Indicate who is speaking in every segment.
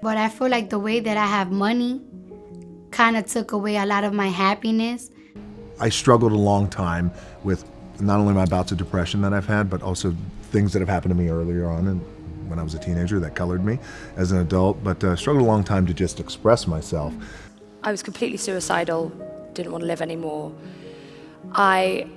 Speaker 1: But I feel like the way that I have money kind of took away a lot of my happiness.
Speaker 2: I struggled a long time with not only my bouts of depression that I've had, but also things that have happened to me earlier on and when I was a teenager that colored me as an adult, but struggled a long time to just express myself.
Speaker 3: I was completely suicidal, didn't want to live anymore. I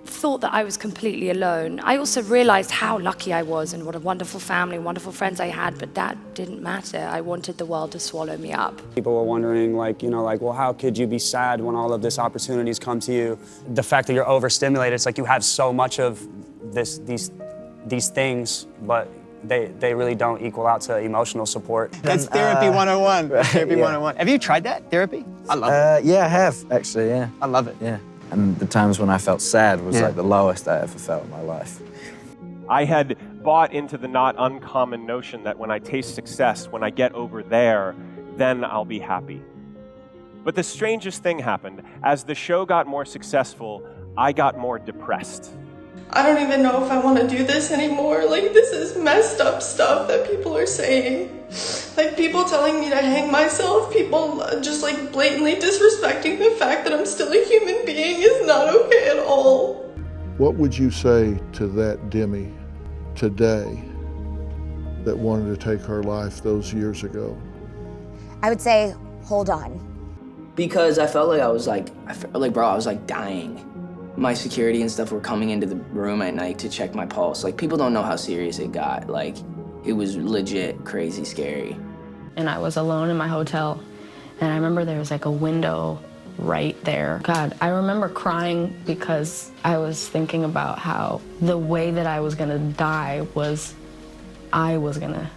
Speaker 3: thought that I was completely alone. I also realized how lucky I was and what a wonderful family, wonderful friends I had, but that didn't matter. I wanted the world to swallow me up.
Speaker 4: People were wondering, well, how could you be sad when all of this opportunities come to you? The fact that you're overstimulated, it's like you have so much of these things, but they really don't equal out to emotional support.
Speaker 5: It's therapy 101. Therapy 101. Have you tried that, therapy? I love it.
Speaker 6: Yeah, I have, actually, yeah.
Speaker 5: I love it.
Speaker 6: Yeah. And the times when I felt sad was like the lowest I ever felt in my life.
Speaker 7: I had bought into the not uncommon notion that when I taste success, when I get over there, then I'll be happy. But the strangest thing happened. As the show got more successful, I got more depressed.
Speaker 8: I don't even know if I want to do this anymore. Like, this is messed up stuff that people are saying. Like, people telling me to hang myself, people just like blatantly disrespecting the fact that I'm still a human being is not okay at all.
Speaker 9: What would you say to that Demi today that wanted to take her life those years ago?
Speaker 10: I would say, hold on.
Speaker 11: Because I felt like I was dying. My security and stuff were coming into the room at night to check my pulse. Like, people don't know how serious it got. Like, it was legit crazy scary.
Speaker 12: And I was alone in my hotel, and I remember there was like a window right there. God, I remember crying because I was thinking about how the way that I was gonna die was I was gonna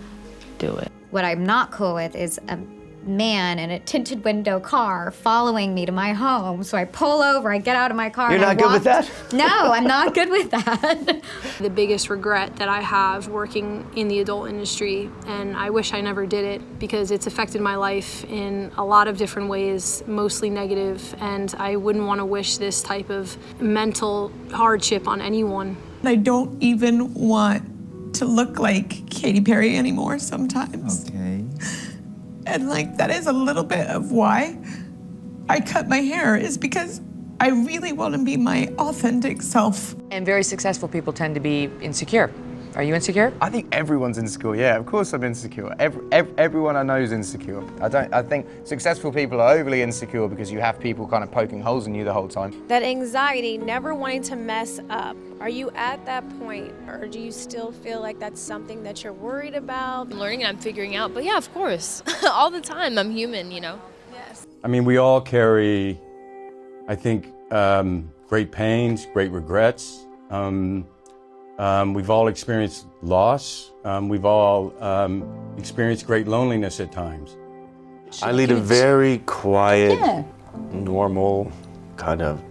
Speaker 12: do it.
Speaker 10: What I'm not cool with is a man in a tinted window car following me to my home. So I pull over, I get out of my car.
Speaker 5: You're not good with that?
Speaker 10: No, I'm not good with that.
Speaker 13: The biggest regret that I have working in the adult industry, and I wish I never did it because it's affected my life in a lot of different ways, mostly negative, and I wouldn't want to wish this type of mental hardship on anyone.
Speaker 14: I don't even want to look like Katy Perry anymore sometimes.
Speaker 6: Okay.
Speaker 14: And like, that is a little bit of why I cut my hair, is because I really want to be my authentic self.
Speaker 15: And very successful people tend to be insecure. Are you insecure?
Speaker 5: I think everyone's insecure, yeah, of course I'm insecure. Everyone I know is insecure. I think successful people are overly insecure because you have people kind of poking holes in you the whole time.
Speaker 16: That anxiety, never wanting to mess up, are you at that point, or do you still feel like that's something that you're worried about?
Speaker 17: I'm learning and I'm figuring out, but yeah, of course. All the time, I'm human, you know?
Speaker 16: Yes.
Speaker 18: I mean, we all carry, I think, great pains, great regrets. We've all experienced loss. We've all experienced great loneliness at times.
Speaker 19: I lead a very quiet, normal kind of,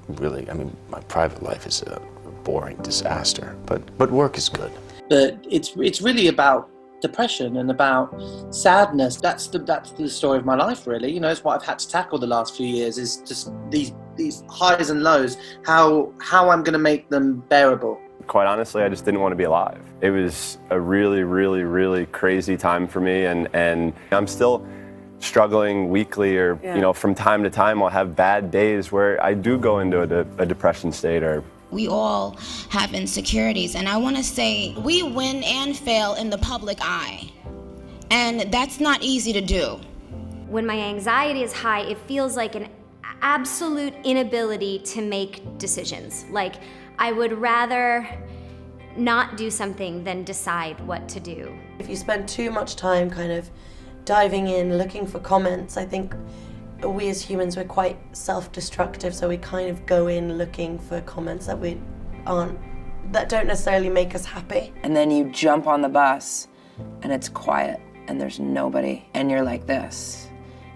Speaker 19: really, I mean, my private life is a boring disaster, but work is good.
Speaker 20: But it's really about depression and about sadness. That's the story of my life, really. You know, it's what I've had to tackle the last few years, is just these highs and lows, how I'm going to make them bearable.
Speaker 7: Quite honestly, I just didn't want to be alive. It was a really, really, really crazy time for me, and I'm still struggling weekly, or you know, from time to time I'll have bad days where I do go into a depression state. Or
Speaker 3: we all have insecurities, and I want to say we win and fail in the public eye, and that's not easy to do.
Speaker 7: When my anxiety is high, it feels like an absolute inability to make decisions. Like, I would rather not do something than decide what to do.
Speaker 5: If you spend too much time kind of diving in, looking for comments, I think we as humans, we're quite self-destructive, so we kind of go in looking for comments that that don't necessarily make us happy.
Speaker 11: And then you jump on the bus and it's quiet and there's nobody and you're like this.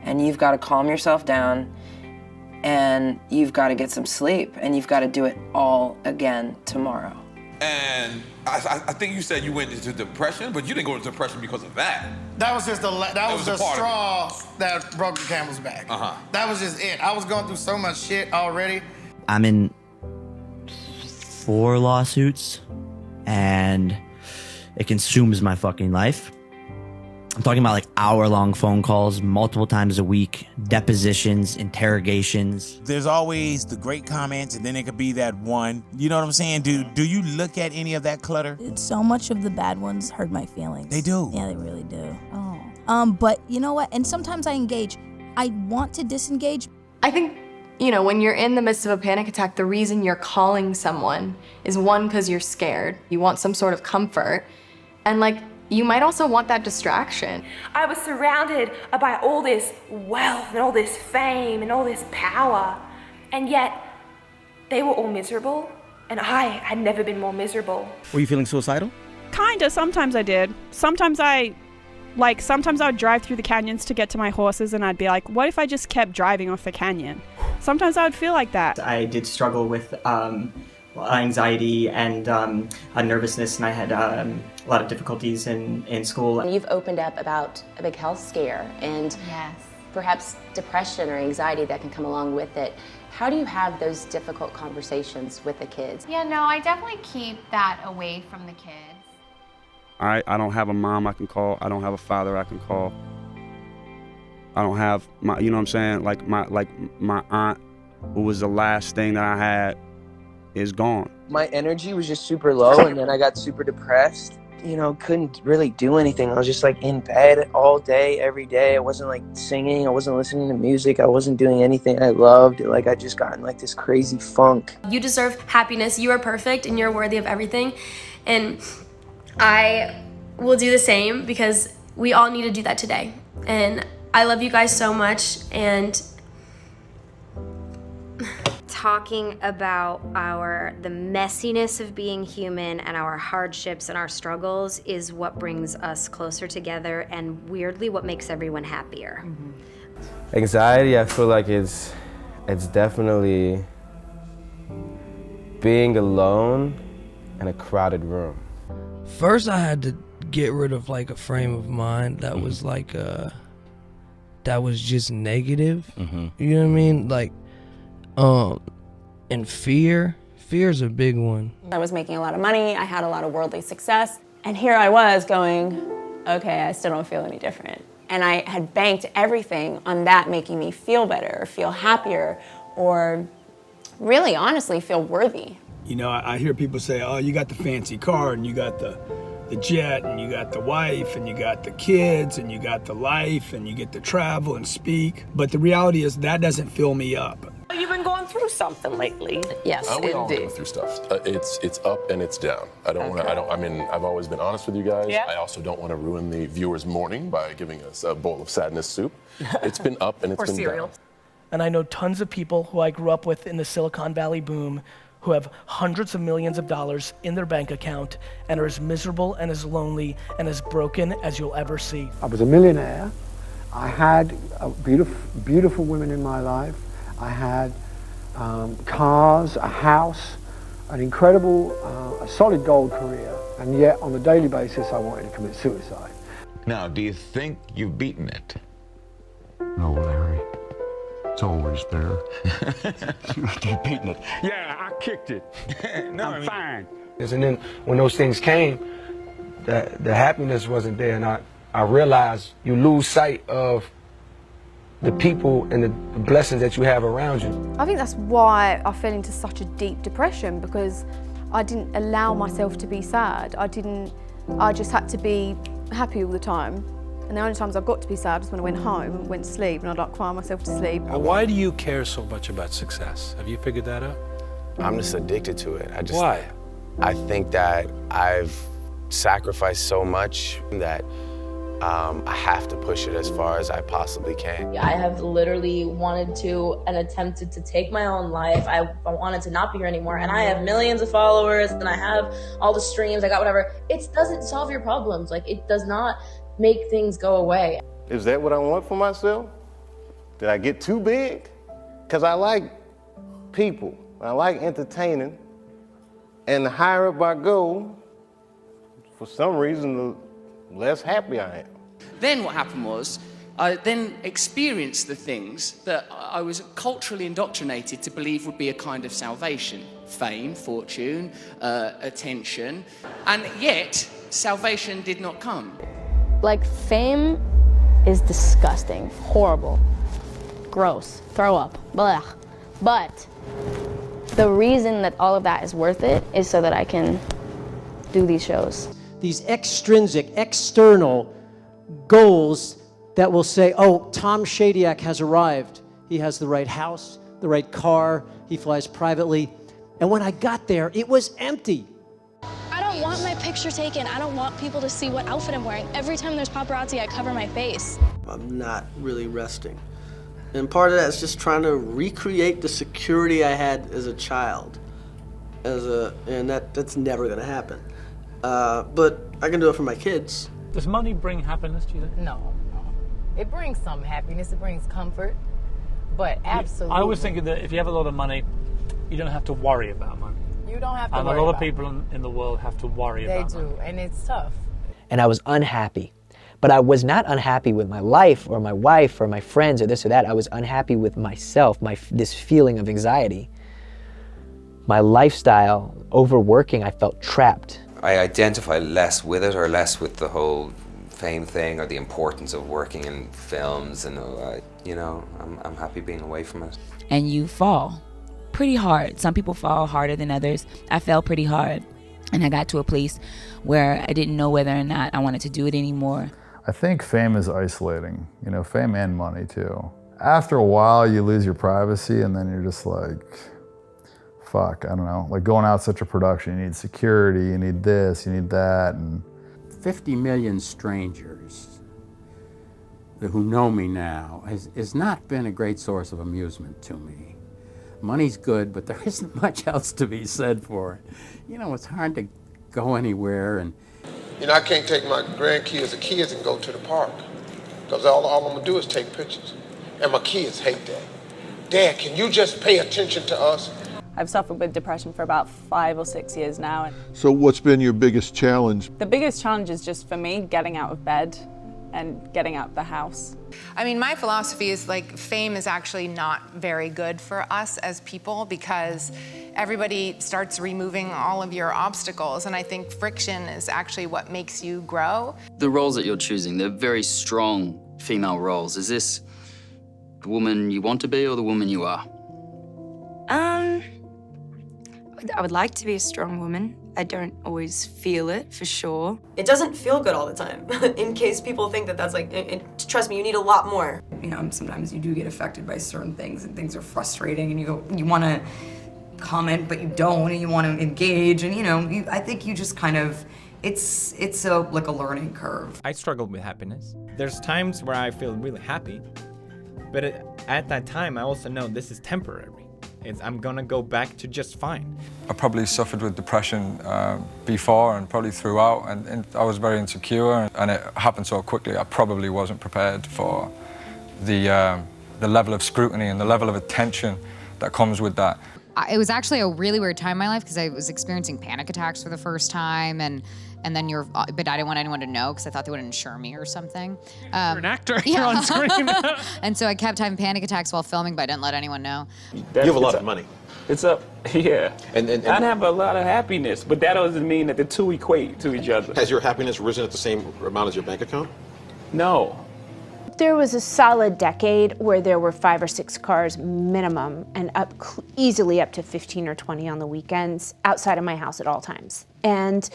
Speaker 11: And you've got to calm yourself down and you've got to get some sleep and you've got to do it all again tomorrow. And I think you said you went into depression, but you didn't go into depression because of that.
Speaker 14: That was just the straw that broke the camel's back. That was just it. I was going through so much shit already.
Speaker 16: I'm in 4 lawsuits, and it consumes my fucking life.
Speaker 21: I'm talking about like hour-long phone calls, multiple times a week, depositions, interrogations.
Speaker 22: There's always the great comments, and then it could be that one. You know what I'm saying? Do you look at any of that clutter?
Speaker 23: So much of the bad ones hurt my feelings.
Speaker 22: They do.
Speaker 23: Yeah, they really do. But you know what? And sometimes I engage. I want to disengage.
Speaker 24: I think, you know, when you're in the midst of a panic attack, the reason you're calling someone is one, because you're scared. You want some sort of comfort. And like, you might also want that distraction.
Speaker 25: I was surrounded by all this wealth and all this fame and all this power, and yet they were all miserable, and I had never been more miserable.
Speaker 26: Were you feeling suicidal?
Speaker 27: Kinda, sometimes I did. Sometimes I would drive through the canyons to get to my horses, and I'd be like, what if I just kept driving off the canyon? Sometimes I would feel like that.
Speaker 28: I did struggle with anxiety and nervousness, and I had a lot of difficulties in school.
Speaker 29: You've opened up about a big health scare and perhaps depression or anxiety that can come along with it. How do you have those difficult conversations with the kids?
Speaker 24: Yeah, no, I definitely keep that away from the kids.
Speaker 4: I don't have a mom I can call. I don't have a father I can call. I don't have my, you know what I'm saying? Like my aunt, who was the last thing that I had, is gone.
Speaker 11: My energy was just super low, and then I got super depressed. You know, couldn't really do anything. I was just like in bed all day, every day. I wasn't like singing. I wasn't listening to music. I wasn't doing anything I loved. Like I just got in like this crazy funk.
Speaker 30: You deserve happiness. You are perfect and you're worthy of everything. And I will do the same because we all need to do that today. And I love you guys so much. And
Speaker 31: talking about the messiness of being human and our hardships and our struggles is what brings us closer together, and weirdly what makes everyone happier.
Speaker 32: Anxiety, I feel like it's definitely being alone in a crowded room.
Speaker 33: First, I had to get rid of like a frame of mind that was like that was just negative. You know what I mean? Like, and fear's a big one.
Speaker 34: I was making a lot of money, I had a lot of worldly success, and here I was going, okay, I still don't feel any different. And I had banked everything on that making me feel better, or feel happier, or really honestly feel worthy.
Speaker 35: You know, I hear people say, oh, you got the fancy car, and you got the jet, and you got the wife, and you got the kids, and you got the life, and you get to travel and speak. But the reality is that doesn't fill me up.
Speaker 36: You've been going through something lately.
Speaker 37: Yes, we all go through stuff. It's up and it's down. I mean, I've always been honest with you guys.
Speaker 36: Yeah.
Speaker 37: I also don't want to ruin the viewers' morning by giving us a bowl of sadness soup. It's been up and it's been
Speaker 36: cereal.
Speaker 37: down.
Speaker 38: And I know tons of people who I grew up with in the Silicon Valley boom who have hundreds of millions of dollars in their bank account and are as miserable and as lonely and as broken as you'll ever see.
Speaker 39: I was a millionaire. I had beautiful women in my life. I had cars, a house, an incredible, a solid gold career, and yet on a daily basis I wanted to commit suicide.
Speaker 40: Now, do you think you've beaten it?
Speaker 9: No, Larry. It's always there.
Speaker 40: You've beaten it. Yeah, I kicked it. No, I'm fine.
Speaker 41: And then when those things came, the happiness wasn't there, and I realized you lose sight of the people and the blessings that you have around you.
Speaker 42: I think that's why I fell into such a deep depression, because I didn't allow myself to be sad. I just had to be happy all the time. And the only times I got to be sad was when I went home, went to sleep, and I'd like cry myself to sleep.
Speaker 43: Why do you care so much about success? Have you figured that out?
Speaker 44: I'm just addicted to it.
Speaker 43: Why?
Speaker 44: I think that I've sacrificed so much that I have to push it as far as I possibly can.
Speaker 45: I have literally wanted to and attempted to take my own life. I wanted to not be here anymore, and I have millions of followers, and I have all the streams, I got whatever. It doesn't solve your problems. Like, it does not make things go away.
Speaker 46: Is that what I want for myself? Did I get too big? Because I like people, I like entertaining, and the higher up I go, for some reason, the less happy I am.
Speaker 47: Then what happened was, I then experienced the things that I was culturally indoctrinated to believe would be a kind of salvation. Fame, fortune, attention, and yet salvation did not come.
Speaker 1: Like, fame is disgusting, horrible, gross, throw up, blah. But the reason that all of that is worth it is so that I can do these shows.
Speaker 2: These extrinsic, external goals that will say, oh, Tom Shadyac has arrived. He has the right house, the right car, he flies privately. And when I got there, it was empty.
Speaker 3: I don't want my picture taken. I don't want people to see what outfit I'm wearing. Every time there's paparazzi, I cover my face.
Speaker 4: I'm not really resting. And part of that is just trying to recreate the security I had as a child. And that's never gonna happen. But I can do it for my kids.
Speaker 5: Does money bring happiness, do you think?
Speaker 6: No. It brings some happiness, it brings comfort, but absolutely.
Speaker 5: I was thinking that if you have a lot of money, you don't have to worry about money.
Speaker 6: You don't have to
Speaker 5: and
Speaker 6: worry
Speaker 5: a lot of
Speaker 6: about
Speaker 5: people in the world have to worry about money.
Speaker 6: They do, and it's tough.
Speaker 7: And I was unhappy. But I was not unhappy with my life or my wife or my friends or this or that. I was unhappy with myself, this feeling of anxiety. My lifestyle, overworking, I felt trapped.
Speaker 8: I identify less with it, or less with the whole fame thing or the importance of working in films, and I'm happy being away from it.
Speaker 10: And you fall pretty hard. Some people fall harder than others. I fell pretty hard, and I got to a place where I didn't know whether or not I wanted to do it anymore.
Speaker 12: I think fame is isolating, fame and money too. After a while, you lose your privacy, and then you're just like, fuck, I don't know. Like going out such a production, you need security, you need this, you need that. And
Speaker 13: 50 million strangers who know me now has not been a great source of amusement to me. Money's good, but there isn't much else to be said for it. It's hard to go anywhere. And
Speaker 39: I can't take my grandkids or kids and go to the park, because all I'm gonna do is take pictures. And my kids hate that. Dad, can you just pay attention to us?
Speaker 34: I've suffered with depression for about 5 or 6 years now.
Speaker 9: So what's been your biggest challenge?
Speaker 34: The biggest challenge is just for me getting out of bed and getting out of the house.
Speaker 14: I mean, my philosophy is like fame is actually not very good for us as people, because everybody starts removing all of your obstacles, and I think friction is actually what makes you grow.
Speaker 15: The roles that you're choosing, they're very strong female roles. Is this the woman you want to be or the woman you are?
Speaker 16: I would like to be a strong woman. I don't always feel it, for sure.
Speaker 17: It doesn't feel good all the time, in case people think that that's like, trust me, you need a lot more.
Speaker 18: Sometimes you do get affected by certain things, and things are frustrating, and you want to comment, but you don't, and you want to engage, and I think you just kind of, it's like a learning curve.
Speaker 19: I struggle with happiness. There's times where I feel really happy, but at that time, I also know this is temporary. I'm gonna go back to just fine.
Speaker 20: I probably suffered with depression before and probably throughout, and I was very insecure, and it happened so quickly. I probably wasn't prepared for the level of scrutiny and the level of attention that comes with that.
Speaker 21: It was actually a really weird time in my life, because I was experiencing panic attacks for the first time, and then but I didn't want anyone to know, because I thought they would insure me or something.
Speaker 19: You're an actor, you're on screen.
Speaker 21: And so I kept having panic attacks while filming, but I didn't let anyone know.
Speaker 22: You have a lot of money.
Speaker 23: It's up, yeah.
Speaker 22: And
Speaker 23: I have a lot of happiness, but that doesn't mean that the two equate to each other.
Speaker 22: Has your happiness risen at the same amount as your bank account?
Speaker 23: No.
Speaker 24: There was a solid decade where there were 5 or 6 cars minimum, and easily up to 15 or 20 on the weekends outside of my house at all times. And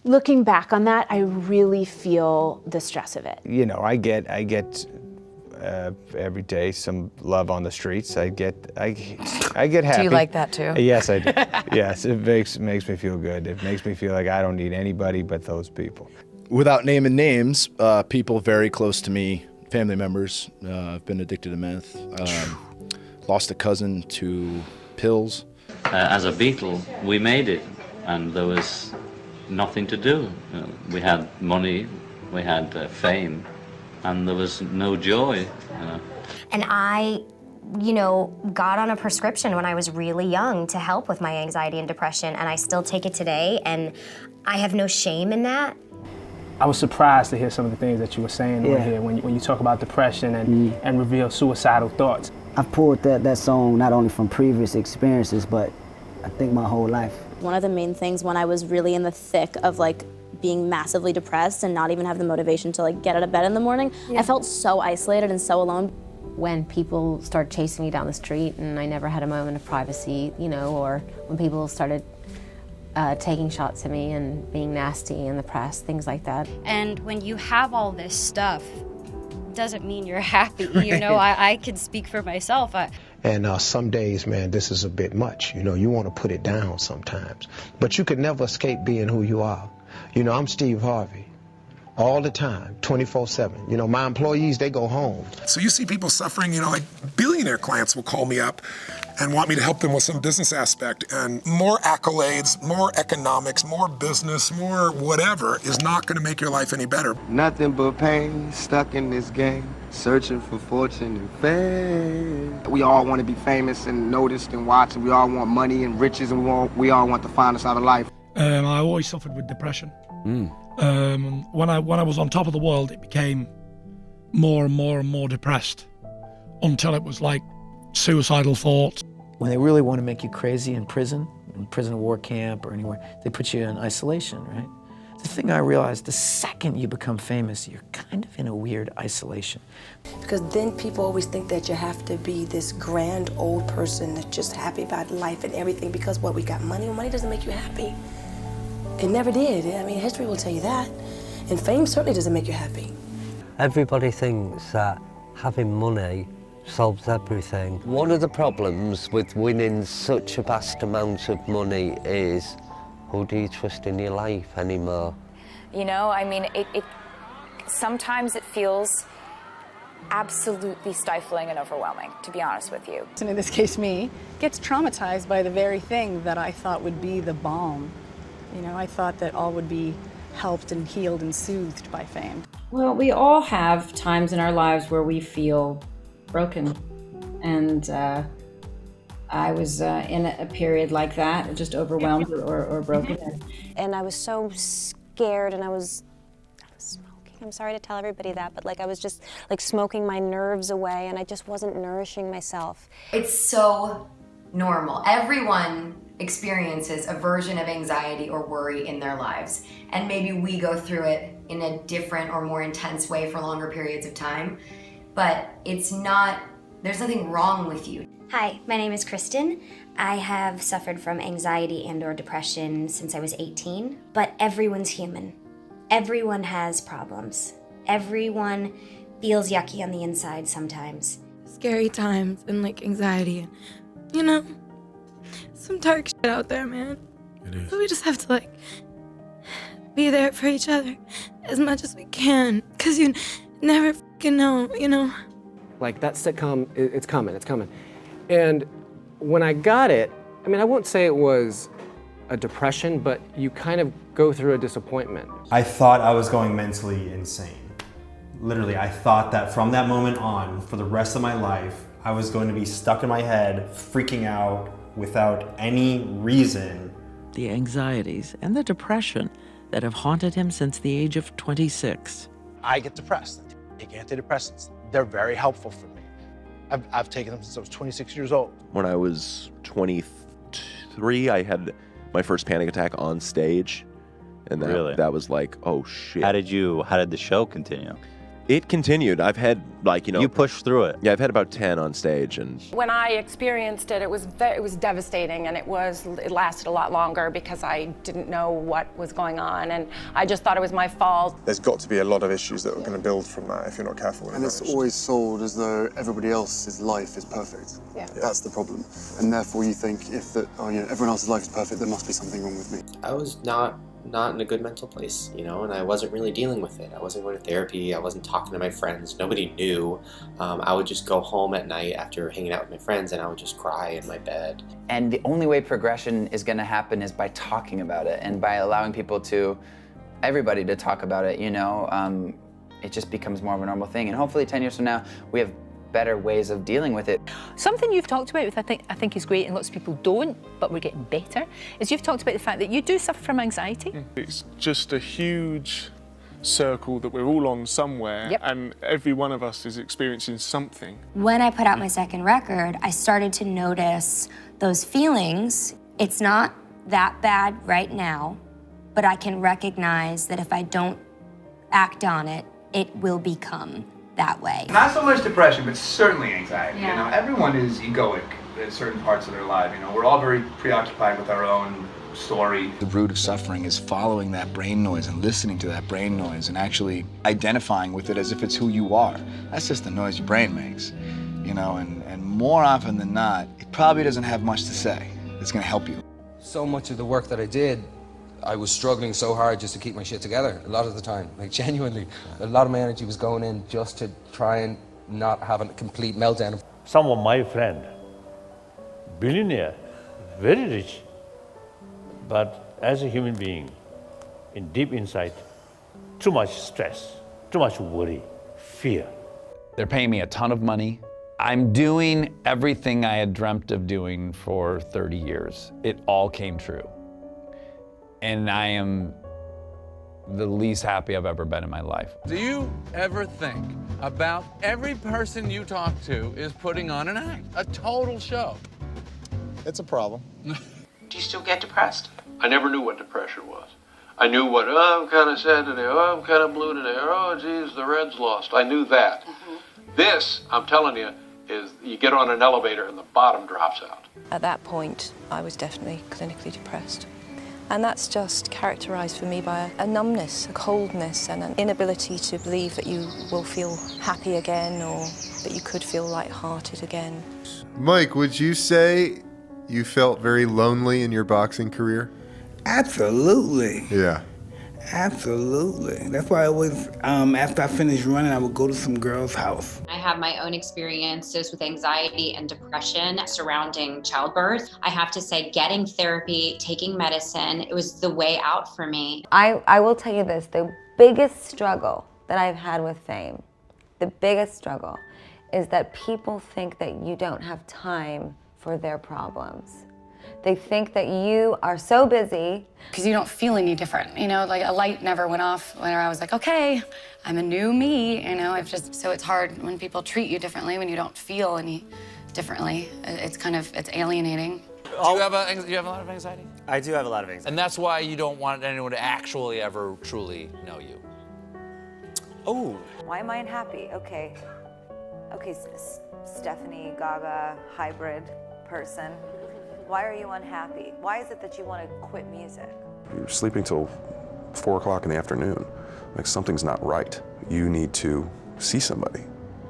Speaker 24: looking back on that, I really feel the stress of it.
Speaker 32: I get every day some love on the streets. I get happy.
Speaker 16: Do you like that too?
Speaker 32: Yes, I do. Yes, it makes me feel good. It makes me feel like I don't need anybody but those people.
Speaker 25: Without naming names, people very close to me, family members, have been addicted to meth. Lost a cousin to pills.
Speaker 26: As a Beatle, we made it, and there was nothing to do. We had money, we had fame, and there was no joy.
Speaker 31: And I, got on a prescription when I was really young to help with my anxiety and depression, and I still take it today, and I have no shame in that.
Speaker 27: I was surprised to hear some of the things that you were saying right here when you talk about depression and reveal suicidal thoughts.
Speaker 28: I've pulled that song not only from previous experiences, but I think my whole life.
Speaker 42: One of the main things when I was really in the thick of
Speaker 1: being massively depressed and not even have the motivation to like get out of bed in the morning. I felt so isolated and so alone.
Speaker 2: When people started chasing me down the street and I never had a moment of privacy, you know, or when people started taking shots at me and being nasty in the press, things like that.
Speaker 31: And when you have all this stuff, doesn't mean you're happy. You know, I can speak for myself.
Speaker 3: And some days, man, this is a bit much. You know, you want to put it down sometimes. But you could never escape being who you are. You know, I'm Steve Harvey. All the time, 24/7. You know, my employees, they go home.
Speaker 4: So you see people suffering, you know, like billionaire clients will call me up and want me to help them with some business aspect. And more accolades, more economics, more business, more whatever is not going to make your life any better.
Speaker 5: Nothing but pain, stuck in this game, searching for fortune and fame. We all want to be famous and noticed and watched. We all want money and riches, and we all want the finest out of life.
Speaker 6: I always suffered with depression. When I was on top of the world, it became more and more and more depressed until it was like suicidal thoughts.
Speaker 7: When they really want to make you crazy in prison or war camp or anywhere, they put you in isolation, right? The thing I realized, the second you become famous, you're kind of in a weird isolation.
Speaker 8: Because then people always think that you have to be this grand old person that's just happy about life and everything because what, we got money? Well, money doesn't make you happy. It never did. I mean, history will tell you that. And fame certainly doesn't make you happy.
Speaker 42: Everybody thinks that having money solves everything. One of the problems with winning such a vast amount of money is, who do you trust in your life anymore?
Speaker 10: You know, I mean, sometimes it feels absolutely stifling and overwhelming, to be honest with you.
Speaker 11: And in this case, me, gets traumatized by the very thing that I thought would be the balm. You know, I thought that all would be helped and healed and soothed by fame.
Speaker 12: Well, we all have times in our lives where we feel broken. And I was in a period like that, just overwhelmed or broken.
Speaker 1: And I was so scared, and I was smoking. I'm sorry to tell everybody that, but like I was just like smoking my nerves away, and I just wasn't nourishing myself.
Speaker 31: It's so normal. Everyone experiences a version of anxiety or worry in their lives. And maybe we go through it in a different or more intense way for longer periods of time. But there's nothing wrong with you. Hi, my name is Kristen. I have suffered from anxiety and/or depression since I was 18, but everyone's human. Everyone has problems. Everyone feels yucky on the inside sometimes.
Speaker 34: Scary times and like anxiety, you know, some dark shit out there, man.
Speaker 4: It is.
Speaker 34: So we just have to like be there for each other as much as we can, because you never fucking know, you know.
Speaker 13: Like that sitcom, it's coming. And when I got it, I mean, I won't say it was a depression, but you kind of go through a disappointment.
Speaker 29: I thought I was going mentally insane. Literally, I thought that from that moment on, for the rest of my life, I was going to be stuck in my head, freaking out without any reason.
Speaker 30: The anxieties and the depression that have haunted him since the age of 26.
Speaker 33: I get depressed. I take antidepressants. They're very helpful for me. I've taken them since I was 26 years old.
Speaker 35: When I was 23, I had my first panic attack on stage. And that was like, oh shit.
Speaker 36: How did the show continue?
Speaker 35: It continued. I've had
Speaker 36: You pushed through it.
Speaker 35: Yeah, I've had about 10 on stage, and
Speaker 37: when I experienced it, it was devastating, and it lasted a lot longer because I didn't know what was going on, and I just thought it was my fault.
Speaker 38: There's got to be a lot of issues that are going to build from that if you're not careful.
Speaker 39: And it's always sold as though everybody else's life is perfect.
Speaker 37: Yeah.
Speaker 39: That's the problem, and therefore you think everyone else's life is perfect, there must be something wrong with me.
Speaker 40: I was not in a good mental place, you know, and I wasn't really dealing with it. I wasn't going to therapy, I wasn't talking to my friends, nobody knew. I would just go home at night after hanging out with my friends and I would just cry in my bed.
Speaker 41: And the only way progression is gonna happen is by talking about it and by allowing everybody to talk about it, you know. It just becomes more of a normal thing. And hopefully 10 years from now, we have better ways of dealing with it.
Speaker 43: Something you've talked about, which I think is great and lots of people don't, but we're getting better, is you've talked about the fact that you do suffer from anxiety.
Speaker 23: It's just a huge circle that we're all on somewhere, and every one of us is experiencing something.
Speaker 31: When I put out my second record, I started to notice those feelings. It's not that bad right now, but I can recognize that if I don't act on it, it will become that way.
Speaker 2: Not so much depression, but certainly anxiety.
Speaker 31: Yeah.
Speaker 2: You know, everyone is egoic at certain parts of their life. You know, we're all very preoccupied with our own story.
Speaker 3: The root of suffering is following that brain noise and listening to that brain noise and actually identifying with it as if it's who you are. That's just the noise your brain makes, you know, and more often than not, it probably doesn't have much to say that's gonna help you.
Speaker 5: So much of the work that I did, I was struggling so hard just to keep my shit together a lot of the time. Like, genuinely, a lot of my energy was going in just to try and not have a complete meltdown.
Speaker 6: Some of my friend, billionaire, very rich, but as a human being, in deep inside, too much stress, too much worry, fear.
Speaker 7: They're paying me a ton of money. I'm doing everything I had dreamt of doing for 30 years. It all came true. And I am the least happy I've ever been in my life.
Speaker 8: Do you ever think about every person you talk to is putting on an act, a total show?
Speaker 9: It's a problem.
Speaker 14: Do you still get depressed?
Speaker 15: I never knew what depression was. I knew what, oh, I'm kind of sad today, oh, I'm kind of blue today, oh, geez, the Reds lost. I knew that. This, I'm telling you, is you get on an elevator and the bottom drops out.
Speaker 16: At that point, I was definitely clinically depressed. And that's just characterized for me by a numbness, a coldness, and an inability to believe that you will feel happy again or that you could feel lighthearted again.
Speaker 17: Mike, would you say you felt very lonely in your boxing career?
Speaker 18: Absolutely.
Speaker 17: Yeah.
Speaker 18: Absolutely. That's why I always, after I finished running, I would go to some girl's house.
Speaker 19: I have my own experiences with anxiety and depression surrounding childbirth. I have to say, getting therapy, taking medicine, it was the way out for me.
Speaker 20: I will tell you this, the biggest struggle that I've had with fame, the biggest struggle is that people think that you don't have time for their problems. They think that you are so busy.
Speaker 21: Because you don't feel any different, you know, like a light never went off when I was like, okay, I'm a new me, you know, so it's hard when people treat you differently, when you don't feel any differently. It's alienating.
Speaker 8: Do you have a lot of anxiety?
Speaker 22: I do have a lot of anxiety.
Speaker 8: And that's why you don't want anyone to actually ever truly know you.
Speaker 22: Oh.
Speaker 24: Why am I unhappy? Okay, Stephanie Gaga hybrid person. Why are you unhappy? Why is it that you want to quit music?
Speaker 38: You're sleeping till 4 o'clock in the afternoon. Like, something's not right. You need to see somebody.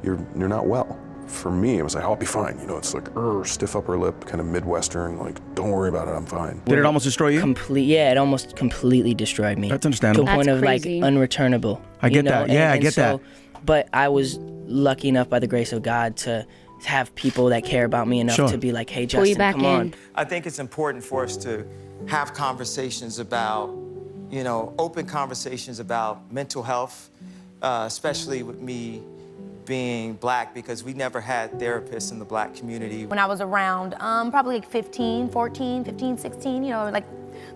Speaker 38: You're not well. For me, it was like, I'll be fine. You know, it's like, stiff upper lip, kind of Midwestern, like, don't worry about it, I'm fine.
Speaker 25: Did it almost destroy you?
Speaker 26: Yeah, it almost completely destroyed me.
Speaker 25: That's understandable.
Speaker 26: To a point of like unreturnable.
Speaker 25: I get that. Yeah, I get that.
Speaker 26: But I was lucky enough by the grace of God to have people that care about me enough to be like, hey, Justin, come on.
Speaker 27: I think it's important for us to have conversations about, you know, open conversations about mental health, especially with me being Black, because we never had therapists in the Black community.
Speaker 38: When I was around probably like 15, 16, you know, like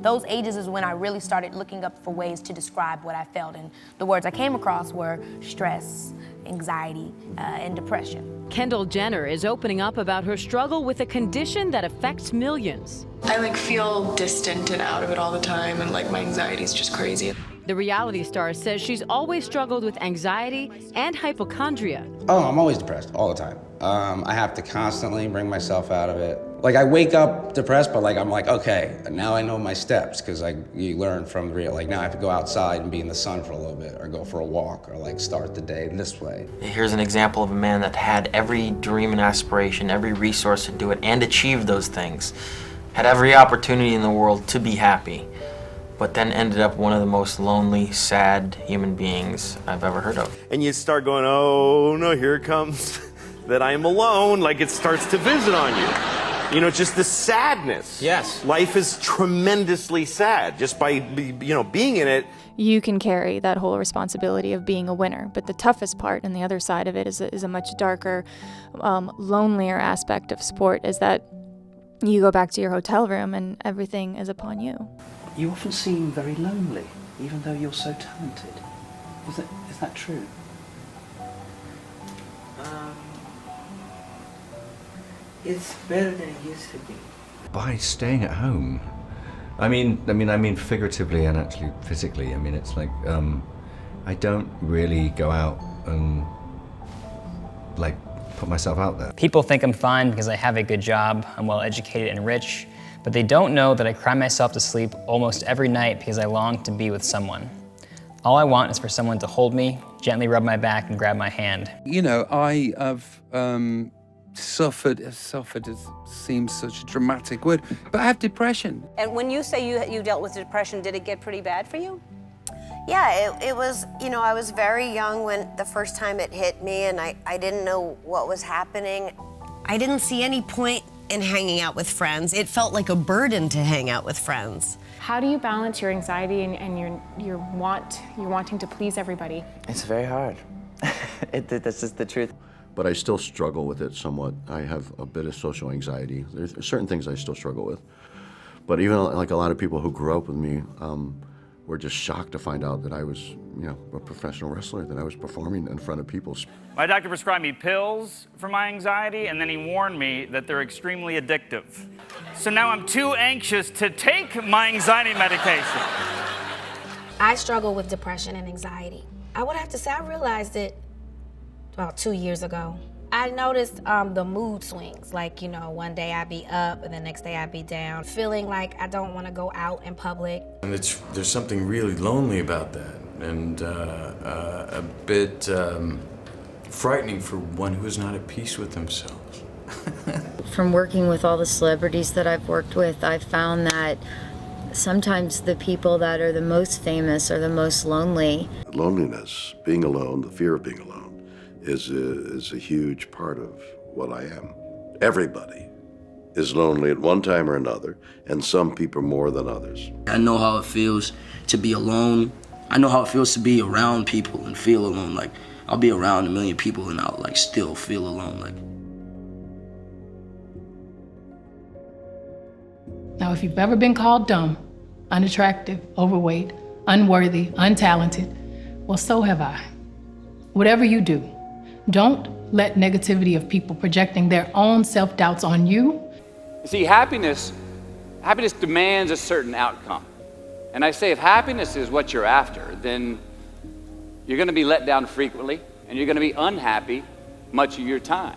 Speaker 38: those ages is when I really started looking up for ways to describe what I felt. And the words I came across were stress, anxiety, and depression.
Speaker 28: Kendall Jenner is opening up about her struggle with a condition that affects millions.
Speaker 32: I feel distant and out of it all the time, and my anxiety is just crazy.
Speaker 28: The reality star says she's always struggled with anxiety and hypochondria.
Speaker 42: Oh, I'm always depressed all the time. I have to constantly bring myself out of it. I wake up depressed, but I'm okay, now I know my steps, because you learn from the real, now I have to go outside and be in the sun for a little bit, or go for a walk, or start the day this way.
Speaker 44: Here's an example of a man that had every dream and aspiration, every resource to do it and achieve those things. Had every opportunity in the world to be happy, but then ended up one of the most lonely, sad human beings I've ever heard of.
Speaker 45: And you start going, oh no, here it comes, that I am alone, it starts to visit on you. You know, just the sadness. Yes. Life is tremendously sad just by, being in it.
Speaker 46: You can carry that whole responsibility of being a winner, but the toughest part and the other side of it is a much darker, lonelier aspect of sport, is that you go back to your hotel room and everything is upon you.
Speaker 47: You often seem very lonely, even though you're so talented. Is that true? It's better than it used to be.
Speaker 48: By staying at home,
Speaker 1: I mean figuratively and actually physically. I mean, it's like I don't really go out and like put myself out there.
Speaker 2: People think I'm fine because I have a good job, I'm well educated and rich, but they don't know that I cry myself to sleep almost every night because I long to be with someone. All I want is for someone to hold me, gently rub my back and grab my hand.
Speaker 3: You know, I have suffered seems such a dramatic word, but I have depression.
Speaker 4: And when you say you dealt with depression, did it get pretty bad for you?
Speaker 5: Yeah, it was, you know, I was very young when the first time it hit me, and I didn't know what was happening. I didn't see any point in hanging out with friends. It felt like a burden to hang out with friends.
Speaker 6: How do you balance your anxiety and your wanting to please everybody?
Speaker 7: It's very hard. That's just the truth.
Speaker 9: But I still struggle with it somewhat. I have a bit of social anxiety. There's certain things I still struggle with. But even like a lot of people who grew up with me were just shocked to find out that I was, you know, a professional wrestler, that I was performing in front of people.
Speaker 10: My doctor prescribed me pills for my anxiety, and then he warned me that they're extremely addictive. So now I'm too anxious to take my anxiety medication.
Speaker 11: I struggle with depression and anxiety. I would have to say I realized it about 2 years ago. I noticed the mood swings, like, you know, one day I'd be up and the next day I'd be down, feeling like I don't want to go out in public.
Speaker 12: And there's something really lonely about that, and a bit frightening for one who is not at peace with themselves.
Speaker 13: From working with all the celebrities that I've worked with, I've found that sometimes the people that are the most famous are the most lonely.
Speaker 9: Loneliness, being alone, the fear of being alone, is a huge part of what I am. Everybody is lonely at one time or another, and some people more than others.
Speaker 14: I know how it feels to be alone. I know how it feels to be around people and feel alone. Like, I'll be around a million people and I'll like still feel alone. Like.
Speaker 15: Now, if you've ever been called dumb, unattractive, overweight, unworthy, untalented, well, so have I. Whatever you do, don't let negativity of people projecting their own self-doubts on you.
Speaker 23: You see, happiness demands a certain outcome. And I say if happiness is what you're after, then you're going to be let down frequently, and you're going to be unhappy much of your time.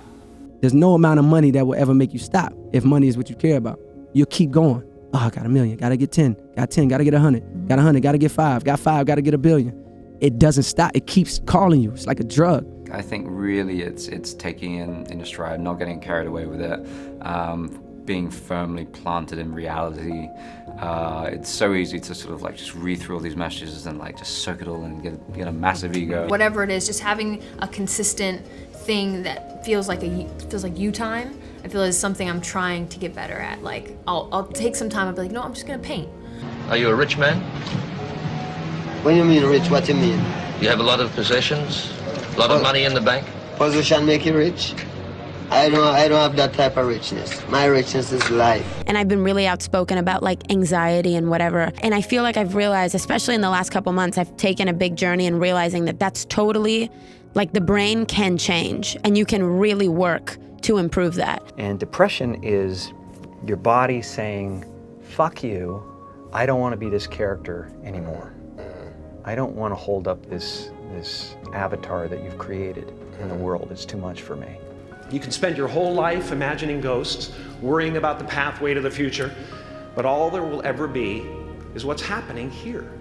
Speaker 25: There's no amount of money that will ever make you stop if money is what you care about. You'll keep going. Oh, I got $1 million, gotta get 10, got 10, gotta get 100, got 100, gotta get 5, got 5, gotta get $1 billion. It doesn't stop, it keeps calling you. It's like a drug.
Speaker 29: I think really it's taking in your stride, not getting carried away with it, being firmly planted in reality. It's so easy to sort of like just read through all these messages and like just soak it all in and get a massive ego.
Speaker 11: Whatever it is, just having a consistent thing that feels like you time, I feel is something I'm trying to get better at. Like, I'll take some time, I'll be like, no, I'm just gonna paint.
Speaker 30: Are you a rich man?
Speaker 31: When you mean rich, what do you mean?
Speaker 30: You have a lot of possessions? A lot of money in the bank?
Speaker 31: Position make you rich? I don't have that type of richness. My richness is life.
Speaker 11: And I've been really outspoken about like anxiety and whatever. And I feel like I've realized, especially in the last couple months, I've taken a big journey in realizing that that's totally, like, the brain can change and you can really work to improve that.
Speaker 33: And depression is your body saying, fuck you, I don't want to be this character anymore. I don't want to hold up this avatar that you've created in the world. It's too much for me.
Speaker 34: You can spend your whole life imagining ghosts, worrying about the pathway to the future, but all there will ever be is what's happening here,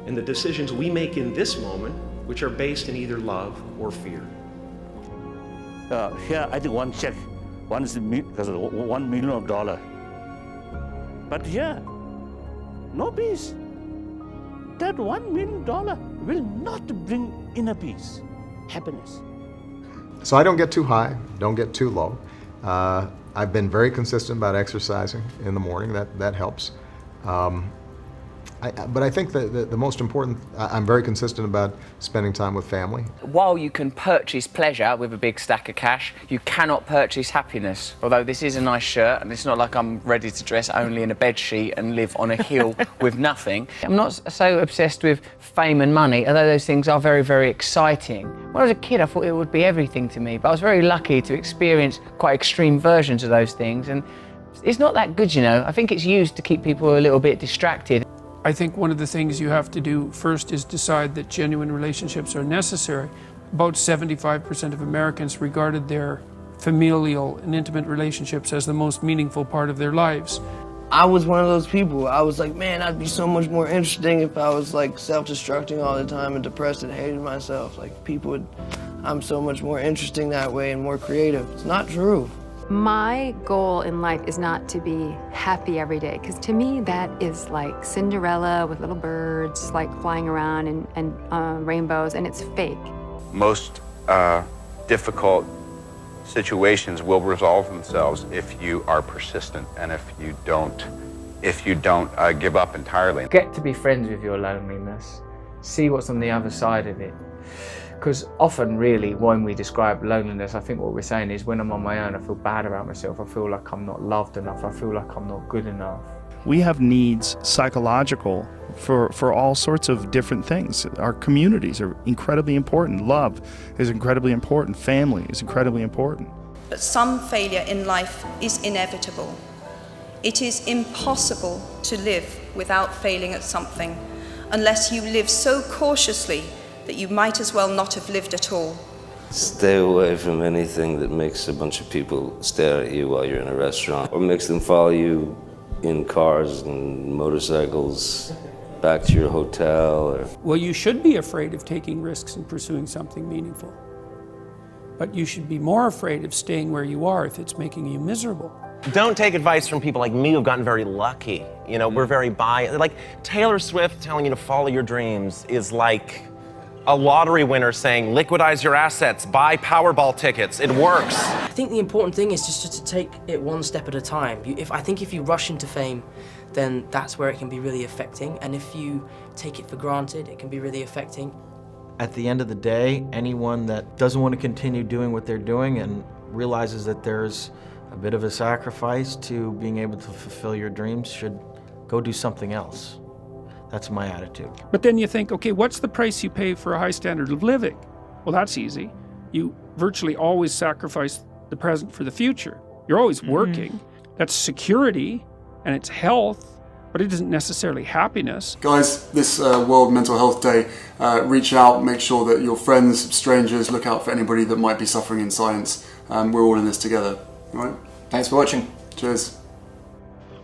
Speaker 34: and the decisions we make in this moment, which are based in either love or fear.
Speaker 35: Here, I think one check, one is because of $1 million. But here, no peace. That $1 million will not bring inner peace, happiness.
Speaker 36: So I don't get too high, don't get too low. I've been very consistent about exercising in the morning. That helps. But I think that the most important, I'm very consistent about spending time with family.
Speaker 37: While you can purchase pleasure with a big stack of cash, you cannot purchase happiness. Although this is a nice shirt, and it's not like I'm ready to dress only in a bedsheet and live on a hill with nothing. I'm not so obsessed with fame and money, although those things are very, very exciting. When I was a kid, I thought it would be everything to me, but I was very lucky to experience quite extreme versions of those things, and It's not that good, you know. I think it's used to keep people a little bit distracted.
Speaker 1: I think one of the things you have to do first is decide that genuine relationships are necessary. About 75% of Americans regarded their familial and intimate relationships as the most meaningful part of their lives.
Speaker 2: I was one of those people. I was like, man, I'd be so much more interesting if I was like self-destructing all the time and depressed and hated myself. Like people would, I'm so much more interesting that way and more creative. It's not true.
Speaker 3: My goal in life is not to be happy every day, because to me that is like Cinderella with little birds like flying around and rainbows, and it's fake.
Speaker 4: Most difficult situations will resolve themselves if you are persistent and if you don't give up entirely.
Speaker 37: Get to be friends with your loneliness. See what's on the other side of it. Because often, really, when we describe loneliness, I think what we're saying is when I'm on my own, I feel bad about myself. I feel like I'm not loved enough. I feel like I'm not good enough.
Speaker 8: We have needs psychological for all sorts of different things. Our communities are incredibly important. Love is incredibly important. Family is incredibly important.
Speaker 16: But some failure in life is inevitable. It is impossible to live without failing at something, unless you live so cautiously that you might as well not have lived at all.
Speaker 17: Stay away from anything that makes a bunch of people stare at you while you're in a restaurant, or makes them follow you in cars and motorcycles back to your hotel. Or...
Speaker 1: Well, you should be afraid of taking risks and pursuing something meaningful. But you should be more afraid of staying where you are if it's making you miserable.
Speaker 18: Don't take advice from people like me who've gotten very lucky. You know, we're very like Taylor Swift telling you to follow your dreams is like a lottery winner saying, liquidize your assets, buy Powerball tickets. It works.
Speaker 19: I think the important thing is just to take it one step at a time. I think if you rush into fame, then that's where it can be really affecting. And if you take it for granted, it can be really affecting.
Speaker 33: At the end of the day, anyone that doesn't want to continue doing what they're doing and realizes that there's a bit of a sacrifice to being able to fulfill your dreams should go do something else. That's my attitude.
Speaker 1: But then you think, okay, what's the price you pay for a high standard of living? Well, that's easy. You virtually always sacrifice the present for the future. You're always working. That's security and it's health, but it isn't necessarily happiness.
Speaker 20: Guys, this World Mental Health Day, reach out, make sure that your friends, strangers, look out for anybody that might be suffering in silence. We're all in this together, all right?
Speaker 21: Thanks for watching.
Speaker 20: Cheers.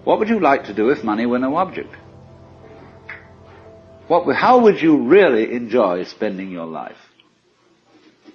Speaker 22: What would you like to do if money were no object? How would you really enjoy spending your life?